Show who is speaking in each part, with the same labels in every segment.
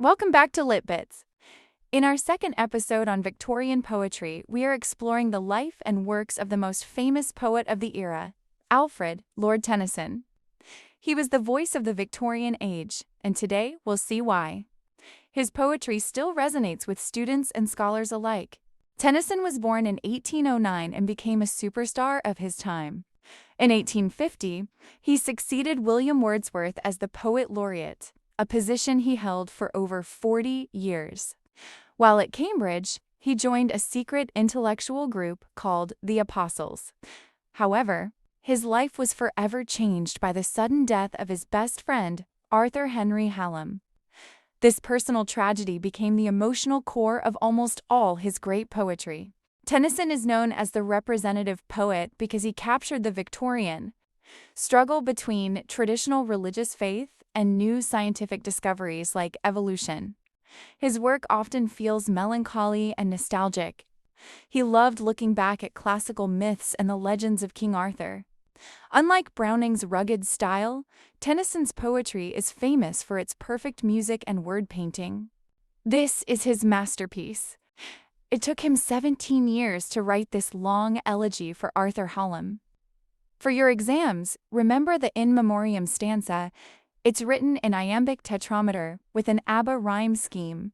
Speaker 1: Welcome back to LitBits. In our second episode on Victorian poetry, we are exploring the life and works of the most famous poet of the era, Alfred, Lord Tennyson. He was the voice of the Victorian Age, and today we'll see why. His poetry still resonates with students and scholars alike. Tennyson was born in 1809 and became a superstar of his time. In 1850, he succeeded William Wordsworth as the Poet Laureate, a position he held for over 40 years. While at Cambridge, he joined a secret intellectual group called the Apostles. However, his life was forever changed by the sudden death of his best friend, Arthur Henry Hallam. This personal tragedy became the emotional core of almost all his great poetry. Tennyson is known as the representative poet because he captured the Victorian struggle between traditional religious faith and new scientific discoveries like evolution. His work often feels melancholy and nostalgic. He loved looking back at classical myths and the legends of King Arthur. Unlike Browning's rugged style, Tennyson's poetry is famous for its perfect music and word painting. This is his masterpiece. It took him 17 years to write this long elegy for Arthur Hallam. For your exams, remember the In Memoriam stanza. It's written in iambic tetrameter with an ABBA rhyme scheme.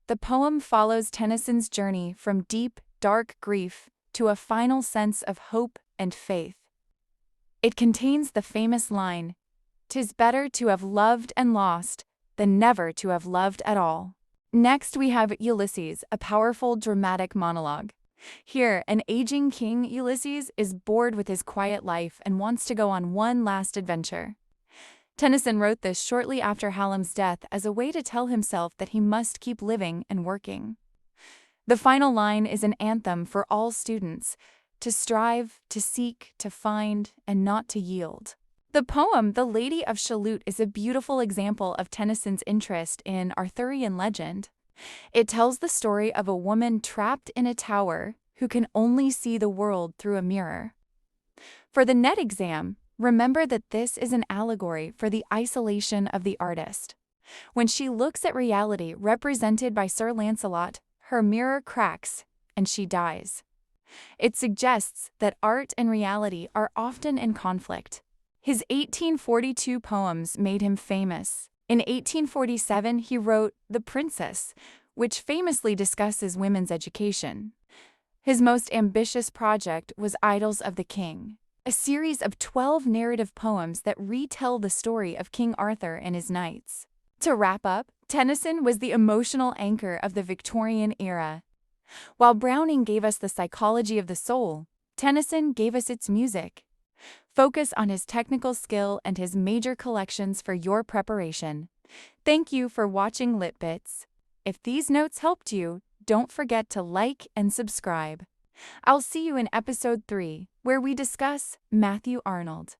Speaker 1: The poem follows Tennyson's journey from deep, dark grief to a final sense of hope and faith. It contains the famous line, "'Tis better to have loved and lost than never to have loved at all." Next we have Ulysses, a powerful dramatic monologue. Here, an aging king, Ulysses, is bored with his quiet life and wants to go on one last adventure. Tennyson wrote this shortly after Hallam's death as a way to tell himself that he must keep living and working. The final line is an anthem for all students, to strive, to seek, to find, and not to yield. The poem, The Lady of Shalott, is a beautiful example of Tennyson's interest in Arthurian legend. It tells the story of a woman trapped in a tower who can only see the world through a mirror. For the NET exam, remember that this is an allegory for the isolation of the artist. When she looks at reality represented by Sir Lancelot, her mirror cracks and she dies. It suggests that art and reality are often in conflict. His 1842 poems made him famous. In 1847, he wrote The Princess, which famously discusses women's education. His most ambitious project was Idylls of the King, a series of 12 narrative poems that retell the story of King Arthur and his knights. To wrap up, Tennyson was the emotional anchor of the Victorian era. While Browning gave us the psychology of the soul, Tennyson gave us its music. Focus on his technical skill and his major collections for your preparation. Thank you for watching LitBits. If these notes helped you, don't forget to like and subscribe. I'll see you in episode 3, where we discuss Matthew Arnold.